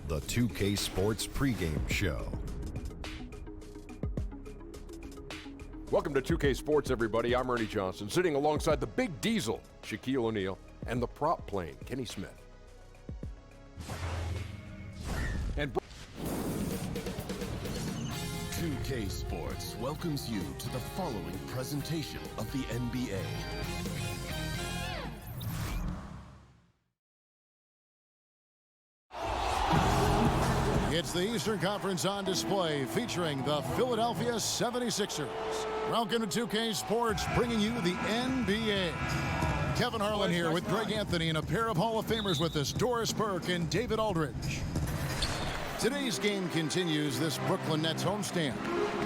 the 2K Sports pregame show. Welcome to 2K Sports, everybody. I'm Ernie Johnson, sitting alongside the Big Diesel, Shaquille O'Neal, and the prop plane, Kenny Smith. And 2K Sports welcomes you to the following presentation of the NBA. It's the Eastern Conference on display featuring the Philadelphia 76ers. Welcome to 2K Sports, bringing you the NBA. Kevin Harlan here with Greg Anthony and a pair of Hall of Famers with us, Doris Burke and David Aldridge. Today's game continues this Brooklyn Nets homestand.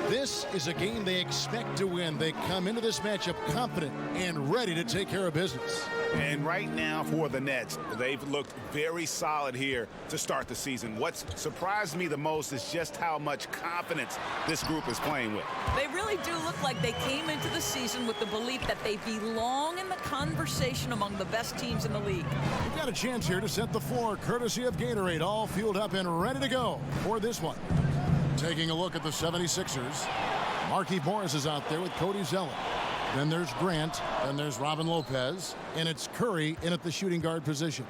This is a game they expect to win. They come into this matchup confident and ready to take care of business. And right now for the Nets, they've looked very solid here to start the season. What's surprised me the most is just how much confidence this group is playing with. They really do look like they came into the season with the belief that they belong in the conversation among the best teams in the league. We've got a chance here to set the floor, courtesy of Gatorade, all fueled up and ready to go for this one. Taking a look at the 76ers, Markieff Morris is out there with Cody Zeller. Then there's Grant, then there's Robin Lopez, and it's Curry in at the shooting guard position.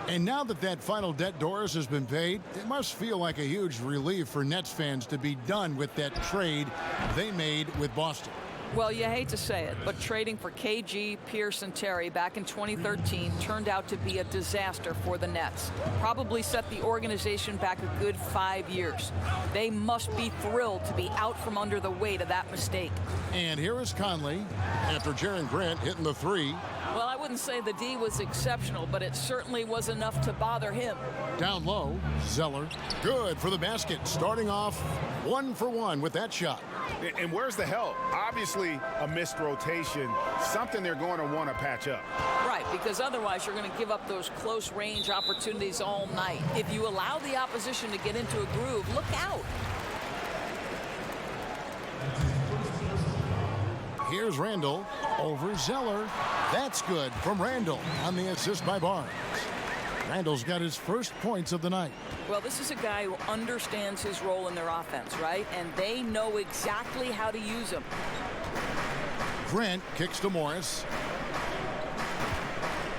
And now that final debt, Doris, has been paid, it must feel like a huge relief for Nets fans to be done with that trade they made with Boston. Well, you hate to say it, but trading for KG, Pierce, and Terry back in 2013 turned out to be a disaster for the Nets. Probably set the organization back a good 5 years. They must be thrilled to be out from under the weight of that mistake. And here is Conley after Jaren Grant hitting the three. Well, I wouldn't say the D was exceptional, but it certainly was enough to bother him. Down low, Zeller. Good for the basket, starting off 1 for 1 with that shot. And where's the help? Obviously, a missed rotation, something they're going to want to patch up. Right, because otherwise you're going to give up those close range opportunities all night. If you allow the opposition to get into a groove, look out. Here's Randall over Zeller. That's good from Randall on the assist by Barnes. Randall's got his first points of the night. Well, this is a guy who understands his role in their offense, right? And they know exactly how to use him. Grant kicks to Morris.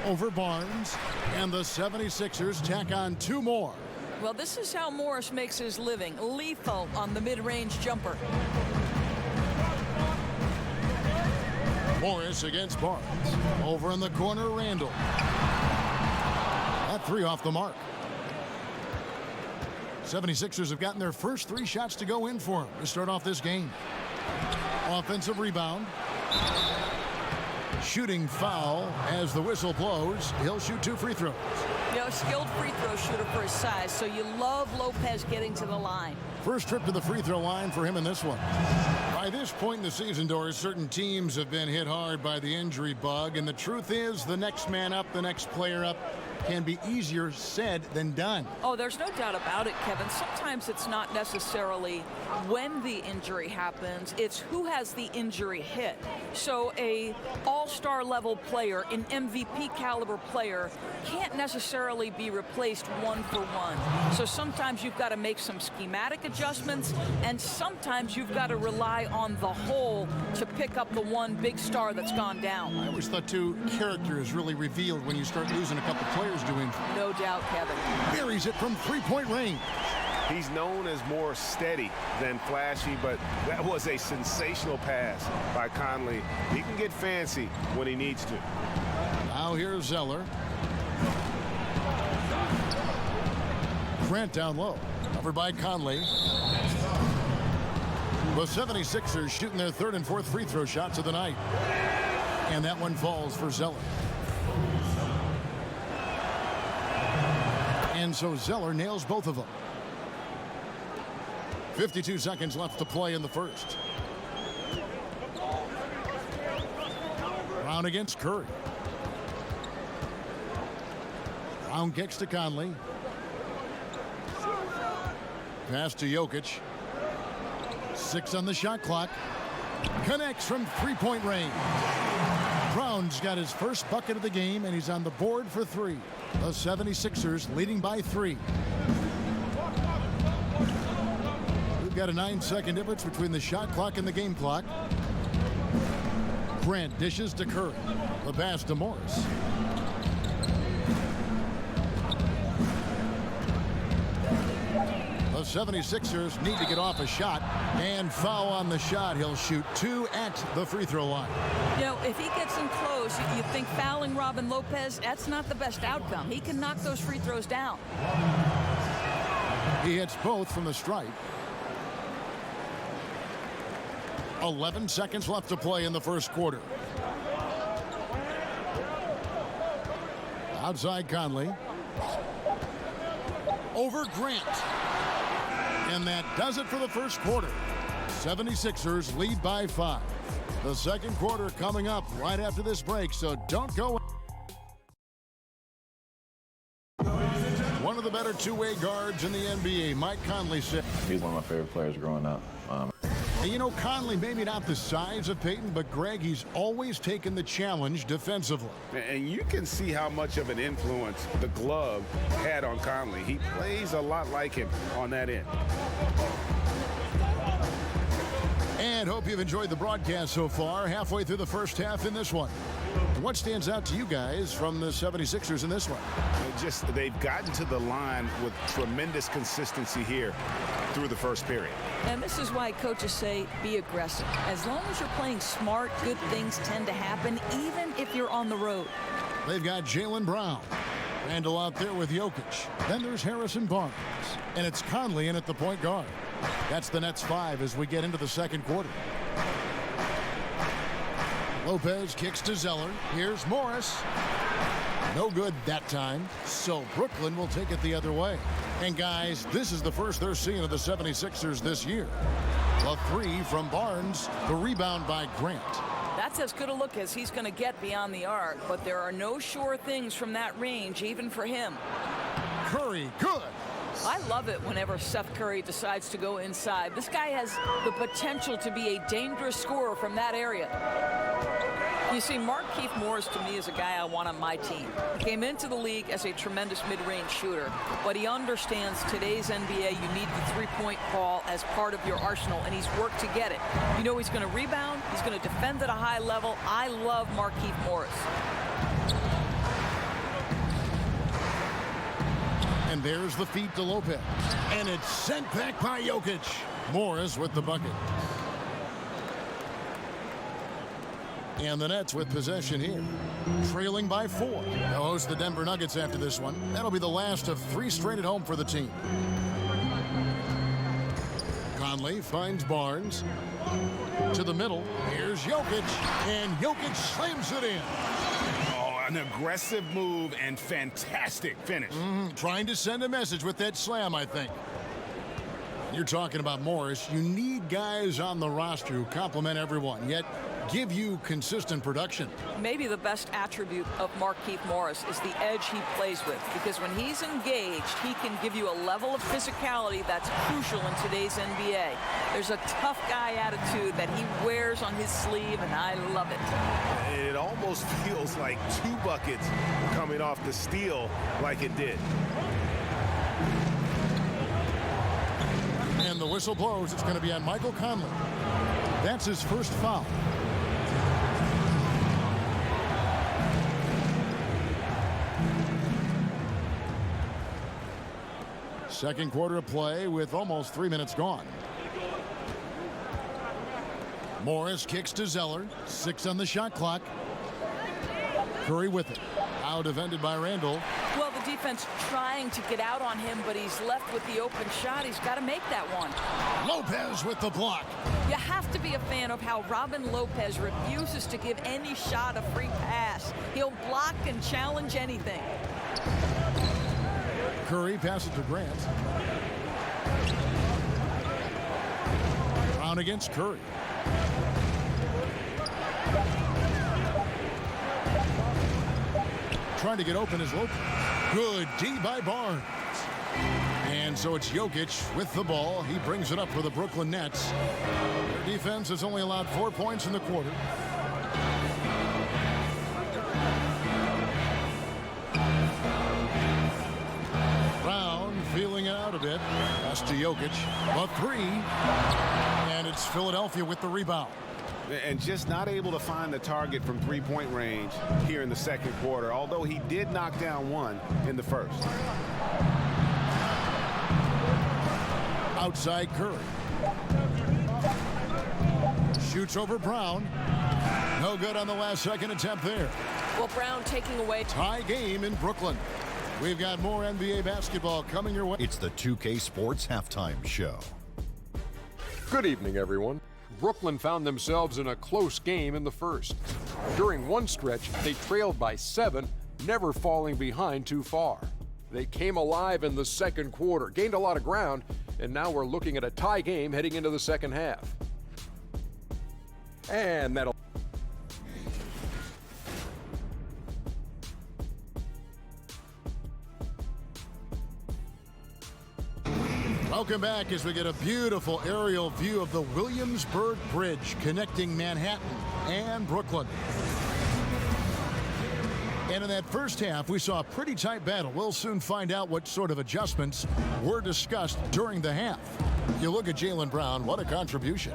Over Barnes. And the 76ers tack on 2 more. Well, this is how Morris makes his living. Lethal on the mid-range jumper. Morris against Barnes. Over in the corner, Randall. That 3 off the mark. 76ers have gotten their first 3 shots to go in for him to start off this game. Offensive rebound. Shooting foul as the whistle blows. He'll shoot 2 free throws. You know, skilled free throw shooter for his size, so you love Lopez getting to the line. First trip to the free throw line for him in this one. By this point in the season, Doris, certain teams have been hit hard by the injury bug, and the truth is the next man up, the next player up, can be easier said than done. Oh, there's no doubt about it, Kevin. Sometimes it's not necessarily when the injury happens, it's who has the injury hit. So a all-star level player, an MVP caliber player, can't necessarily be replaced 1 for 1. So sometimes you've got to make some schematic adjustments, and sometimes you've got to rely on the whole to pick up the one big star that's gone down. I always thought, too, character is really revealed when you start losing a couple players doing. No doubt, Kevin. Buries it from 3-point range. He's known as more steady than flashy, but that was a sensational pass by Conley. He can get fancy when he needs to. Now here's Zeller. Grant down low. Covered by Conley. The 76ers shooting their 3rd and 4th free throw shots of the night. And that one falls for Zeller. And so Zeller nails both of them. 52 seconds left to play in the first. Brown against Curry. Brown kicks to Conley. Pass to Jokic. 6 on the shot clock. Connects from 3-point range. Brown's got his first bucket of the game, and he's on the board for 3. The 76ers leading by 3. We've got a 9-second difference between the shot clock and the game clock. Grant dishes to Curry. The pass to Morris. The 76ers need to get off a shot and foul on the shot. He'll shoot 2 at the free throw line. You know, if he gets in close, you think fouling Robin Lopez, that's not the best outcome. He can knock those free throws down. He hits both from the stripe. 11 seconds left to play in the first quarter. Outside Conley. Over Grant. And that does it for the first quarter. 76ers lead by 5. The second quarter coming up right after this break, so don't go. One of the better two-way guards in the NBA, Mike Conley said. He's one of my favorite players growing up. And you know, Conley, maybe not the size of Peyton, but Greg, he's always taken the challenge defensively. And you can see how much of an influence the glove had on Conley. He plays a lot like him on that end. And hope you've enjoyed the broadcast so far, halfway through the first half in this one. What stands out to you guys from the 76ers in this one? They've gotten to the line with tremendous consistency here through the first period. And this is why coaches say be aggressive. As long as you're playing smart, good things tend to happen, even if you're on the road. They've got Jaylen Brown. Randall out there with Jokic. Then there's Harrison Barnes. And it's Conley in at the point guard. That's the Nets 5 as we get into the second quarter. Lopez kicks to Zeller. Here's Morris. No good that time. So Brooklyn will take it the other way. And guys, this is the first they're seeing of the 76ers this year. A 3 from Barnes. The rebound by Grant. That's as good a look as he's going to get beyond the arc, but there are no sure things from that range, even for him. Curry, good. I love it whenever Seth Curry decides to go inside. This guy has the potential to be a dangerous scorer from that area. You see, Markieff Morris to me is a guy I want on my team. He came into the league as a tremendous mid-range shooter, but he understands today's NBA, you need the three-point ball as part of your arsenal, and he's worked to get it. You know he's going to rebound, he's going to defend at a high level. I love Markieff Morris. And there's the feed to Lopez. And it's sent back by Jokic. Morris with the bucket. And the Nets with possession here. Trailing by 4. They'll host the Denver Nuggets after this one. That'll be the last of 3 straight at home for the team. Conley finds Barnes. To the middle. Here's Jokic. And Jokic slams it in. An aggressive move and fantastic finish. Trying to send a message with that slam, I think. You're talking about Morris. You need guys on the roster who complement everyone, yet give you consistent production. Maybe the best attribute of Markieff Morris is the edge he plays with, because when he's engaged, he can give you a level of physicality that's crucial in today's NBA. There's a tough guy attitude that he wears on his sleeve, and I love it. It almost feels like 2 buckets coming off the steal like it did. And the whistle blows. It's going to be on Michael Conley. That's his first foul. Second quarter of play with almost 3 minutes gone. Morris kicks to Zeller. 6 on the shot clock. Curry with it. Out defended by Randall. Well, the defense trying to get out on him, but he's left with the open shot. He's got to make that one. Lopez with the block. You have to be a fan of how Robin Lopez refuses to give any shot a free pass. He'll block and challenge anything. Curry passes to Grant. Brown against Curry. Trying to get open is Lopez. Good D by Barnes. And so it's Jokic with the ball. He brings it up for the Brooklyn Nets. Their defense has only allowed 4 points in the quarter. a bit. Pass to Jokic. A three. And it's Philadelphia with the rebound. And just not able to find the target from three-point range here in the second quarter, although he did knock down one in the first. Outside Curry. Shoots over Brown. No good on the last second attempt there. Well, Brown taking away. Tie game in Brooklyn. We've got more NBA basketball coming your way. It's the 2K Sports Halftime Show. Good evening, everyone. Brooklyn found themselves in a close game in the first. During one stretch, they trailed by 7, never falling behind too far. They came alive in the second quarter, gained a lot of ground, and now we're looking at a tie game heading into the second half. And that'll... Welcome back as we get a beautiful aerial view of the Williamsburg Bridge connecting Manhattan and Brooklyn. And in that first half, we saw a pretty tight battle. We'll soon find out what sort of adjustments were discussed during the half. You look at Jaylen Brown, what a contribution.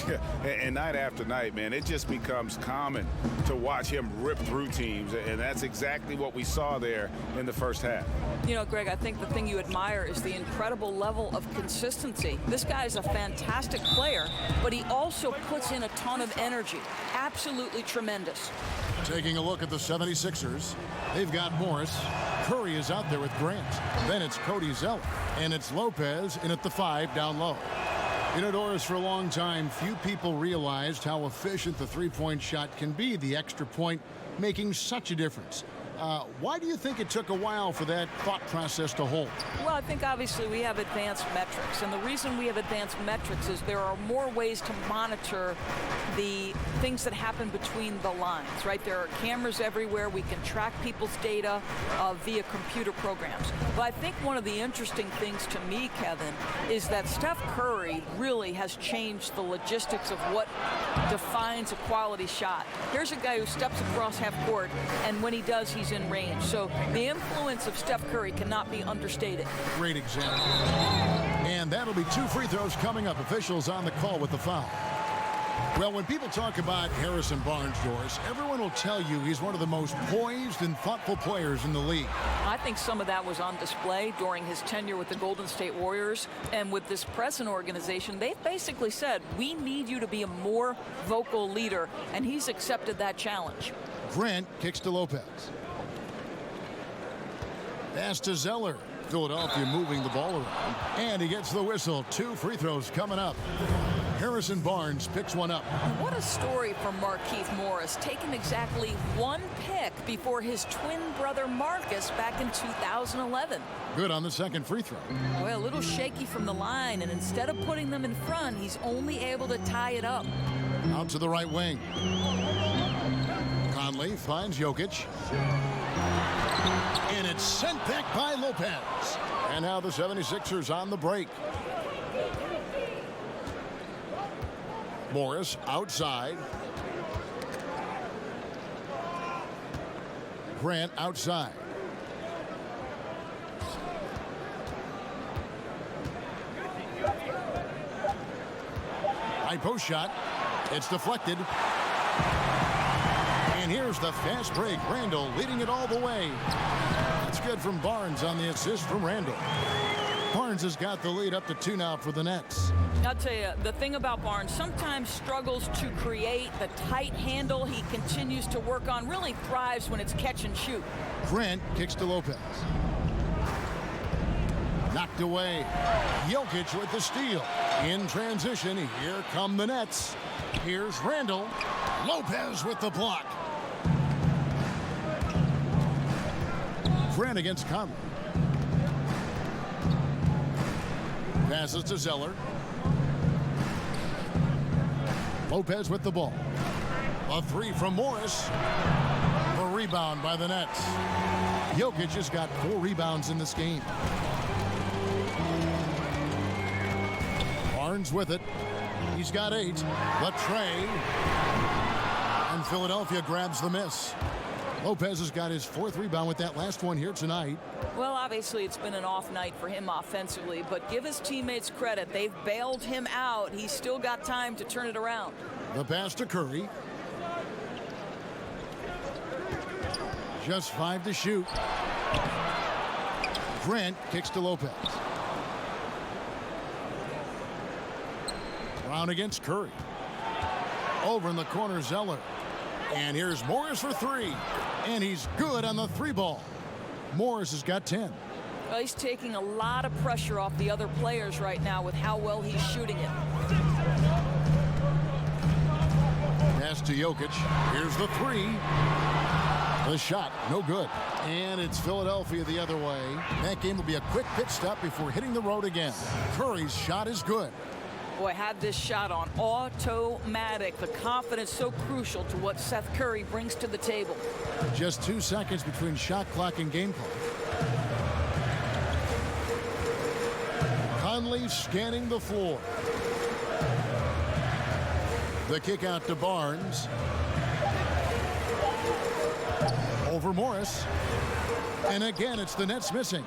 Yeah, and night after night, man, it just becomes common to watch him rip through teams, and that's exactly what we saw there in the first half. You know, Greg, I think the thing you admire is the incredible level of consistency. This guy is a fantastic player, but he also puts in a ton of energy. Absolutely tremendous. Taking a look at the 76ers, they've got Morris. Curry is out there with Grant. Then it's Cody Zeller. And it's Lopez in at the 5 down low. You know, Doris, for a long time, few people realized how efficient the three-point shot can be, the extra point making such a difference. Why do you think it took a while for that thought process to hold? Well, I think obviously we have advanced metrics, and the reason we have advanced metrics is there are more ways to monitor the things that happen between the lines, right? There are cameras everywhere. We can track people's data via computer programs. But I think one of the interesting things to me, Kevin, is that Steph Curry really has changed the logistics of what defines a quality shot. Here's a guy who steps across half court, and when he does, he's in range. So the influence of Steph Curry cannot be understated. Great example. And that'll be 2 free throws coming up. Officials on the call with the foul. Well, when people talk about Harrison Barnes, Doris, everyone will tell you he's one of the most poised and thoughtful players in the league. I think some of that was on display during his tenure with the Golden State Warriors. And with this present organization, they've basically said, we need you to be a more vocal leader. And he's accepted that challenge. Grant kicks to Lopez. Pass to Zeller. Philadelphia moving the ball around. And he gets the whistle. 2 free throws coming up. Harrison Barnes picks one up. What a story from Markieff Morris, taking exactly 1 pick before his twin brother Marcus back in 2011. Good on the second free throw. Well, a little shaky from the line, and instead of putting them in front, he's only able to tie it up. Out to the right wing. Conley finds Jokic. And it's sent back by Lopez. And now the 76ers on the break. Morris outside. Grant outside. High post shot. It's deflected. And here's the fast break. Randall leading it all the way. That's good from Barnes on the assist from Randall. Barnes has got the lead up to 2 now for the Nets. I'll tell you, the thing about Barnes, sometimes struggles to create the tight handle he continues to work on, really thrives when it's catch and shoot. Grant kicks to Lopez. Knocked away. Jokic with the steal. In transition, here come the Nets. Here's Randall. Lopez with the block. Grant against Conley. Passes to Zeller. Lopez with the ball. A 3 from Morris. A rebound by the Nets. Jokic has got 4 rebounds in this game. Barnes with it. He's got 8. The tray. And Philadelphia grabs the miss. Lopez has got his 4th rebound with that last one here tonight. Well, obviously it's been an off night for him offensively, but give his teammates credit. They've bailed him out. He's still got time to turn it around. The pass to Curry. Just 5 to shoot. Grant kicks to Lopez. Brown against Curry. Over in the corner, Zeller. And here's Morris for 3. And he's good on the 3 ball. Morris has got 10. Well, he's taking a lot of pressure off the other players right now with how well he's shooting it. Pass to Jokic. Here's the 3. The shot, no good. And it's Philadelphia the other way. That game will be a quick pit stop before hitting the road again. Curry's shot is good. Boy, had this shot on automatic. The confidence so crucial to what Seth Curry brings to the table. Just 2 seconds between shot clock and game clock. Conley scanning the floor. The kick out to Barnes. Over Morris. And again, it's the Nets missing.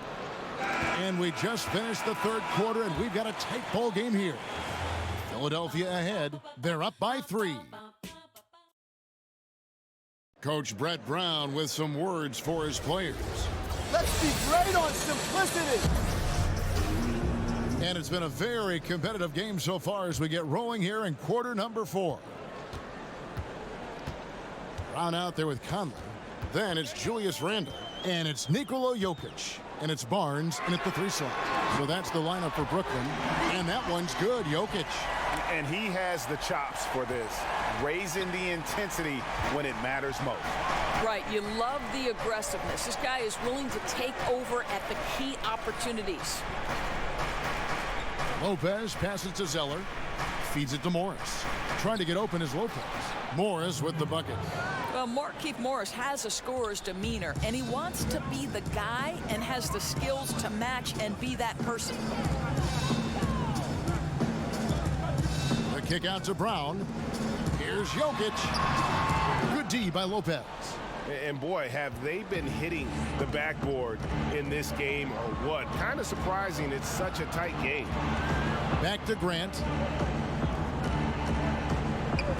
And we just finished the 3rd quarter, and we've got a tight ball game here. Philadelphia ahead. They're up by 3. Coach Brett Brown with some words for his players. Let's be great on simplicity. And it's been a very competitive game so far as we get rolling here in quarter number 4. Brown out there with Conley. Then it's Julius Randle. And it's Nikola Jokic. And it's Barnes and at the 3 slot. So that's the lineup for Brooklyn. And that one's good, Jokic. And he has the chops for this, raising the intensity when it matters most. Right, you love the aggressiveness. This guy is willing to take over at the key opportunities. Lopez passes to Zeller. Feeds it to Morris. Trying to get open is Lopez. Morris with the bucket. Well, Markieff Morris has a scorer's demeanor, and he wants to be the guy and has the skills to match and be that person. The kick out to Brown. Here's Jokic. Good D by Lopez. And boy, have they been hitting the backboard in this game or what? Kind of surprising it's such a tight game. Back to Grant.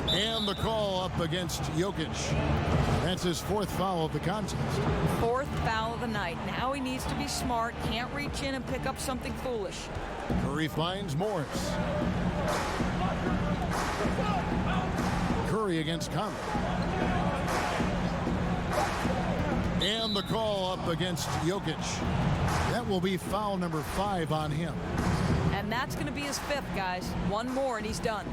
And the call up against Jokic. That's his 4th foul of the contest. 4th foul of the night. Now he needs to be smart. Can't reach in and pick up something foolish. Curry finds Morris. Curry against Conley. And the call up against Jokic. That will be foul number 5 on him. And that's going to be his 5th, guys. One more and he's done.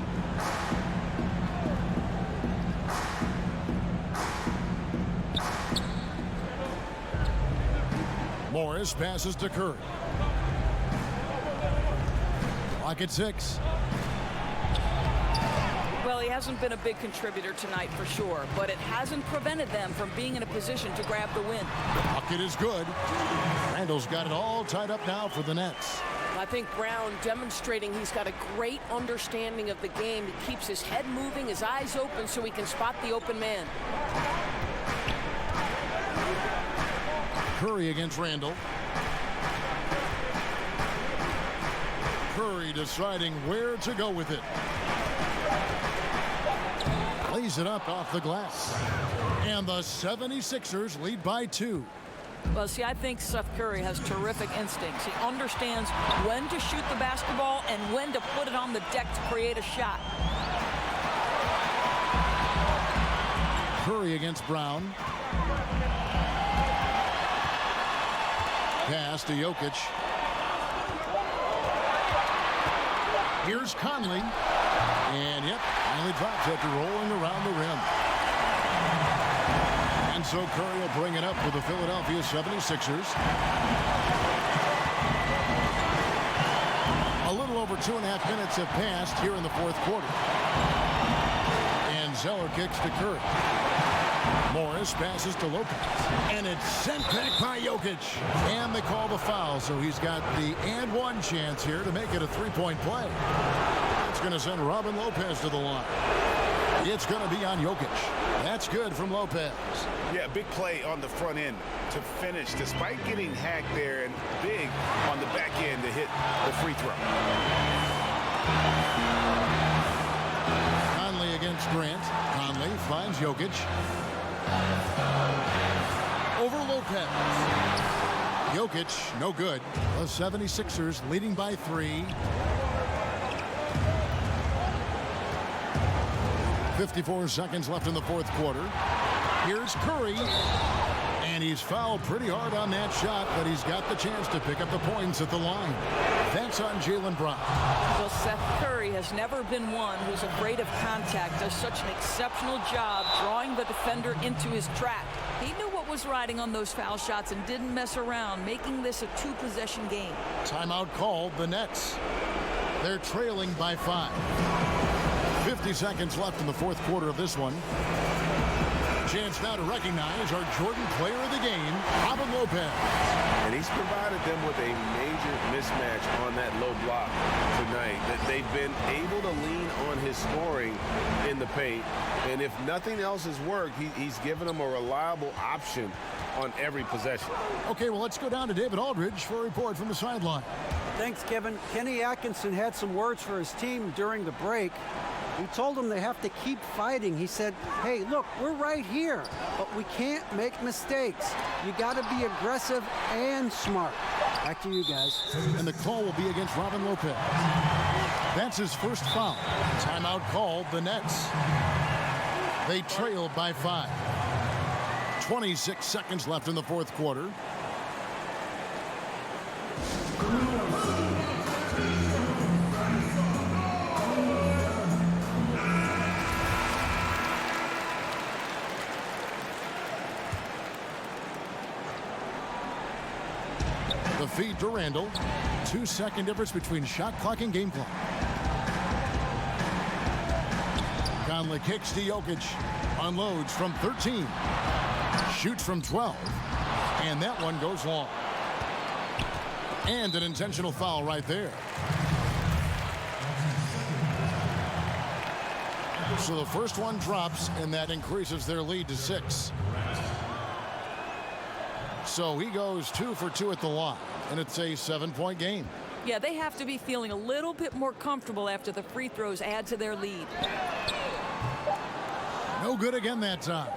Morris passes to Curry. Clock at 6. Well, he hasn't been a big contributor tonight for sure, but it hasn't prevented them from being in a position to grab the win. Bucket is good. Randall's got it all tied up now for the Nets. I think Brown demonstrating he's got a great understanding of the game. He keeps his head moving, his eyes open so he can spot the open man. Curry against Randall. Curry deciding where to go with it. Lays it up off the glass. And the 76ers lead by 2. Well, see, I think Seth Curry has terrific instincts. He understands when to shoot the basketball and when to put it on the deck to create a shot. Curry against Brown. Pass to Jokic. Here's Conley. And yep, finally drops after rolling around the rim. And so Curry will bring it up for the Philadelphia 76ers. A little over 2.5 minutes have passed here in the 4th quarter. And Zeller kicks to Curry. Morris passes to Lopez. And it's sent back by Jokic. And they call the foul, so he's got the and one chance here to make it a 3-point play. That's going to send Robin Lopez to the line. It's going to be on Jokic. That's good from Lopez. Yeah, big play on the front end to finish, despite getting hacked there, and big on the back end to hit the free throw. Conley against Grant. Conley finds Jokic. Over Lopez. Jokic, no good. The 76ers leading by 3. 54 seconds left in the fourth quarter. Here's Curry. And he's fouled pretty hard on that shot, but he's got the chance to pick up the points at the line. That's on Jaylen Brown. Well, Seth Curry has never been one who's afraid of contact. Does such an exceptional job drawing the defender into his trap. He knew what was riding on those foul shots and didn't mess around, making this a 2-possession game. Timeout called, the Nets. They're trailing by 5. 50 seconds left in the fourth quarter of this one. Chance now to recognize our Jordan player of the game, Robin Lopez. And he's provided them with a major mismatch on that low block tonight. That they've been able to lean on his scoring in the paint. And if nothing else has worked, he's given them a reliable option on every possession. Okay, well, let's go down to David Aldridge for a report from the sideline. Thanks, Kevin. Kenny Atkinson had some words for his team during the break. He told them they have to keep fighting. He said, hey, look, we're right here, but we can't make mistakes. You got to be aggressive and smart. Back to you guys. And the call will be against Robin Lopez. That's his first foul. Timeout called, the Nets. They trail by 5. 26 seconds left in the fourth quarter. The feed to Randall. 2-second difference between shot clock and game clock. Conley kicks to Jokic. Unloads from 13. Shoots from 12. And that one goes long. And an intentional foul right there. So the first one drops, and that increases their lead to 6. So he goes 2 for 2 at the line, and it's a 7-point game. Yeah, they have to be feeling a little bit more comfortable after the free throws add to their lead. No good again that time.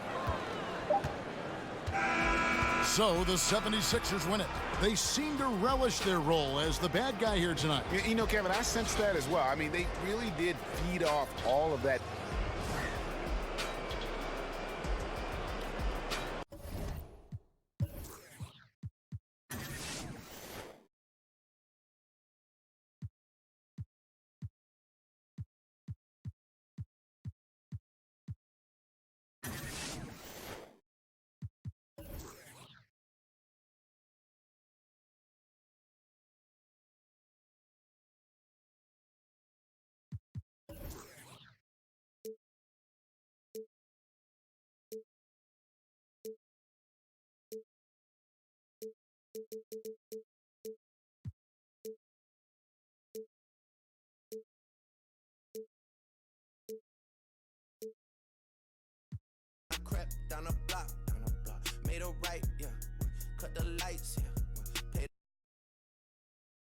So the 76ers win it. They seem to relish their role as the bad guy here tonight. You know, Kevin, I sense that as well. I mean, they really did feed off all of that. Crept down a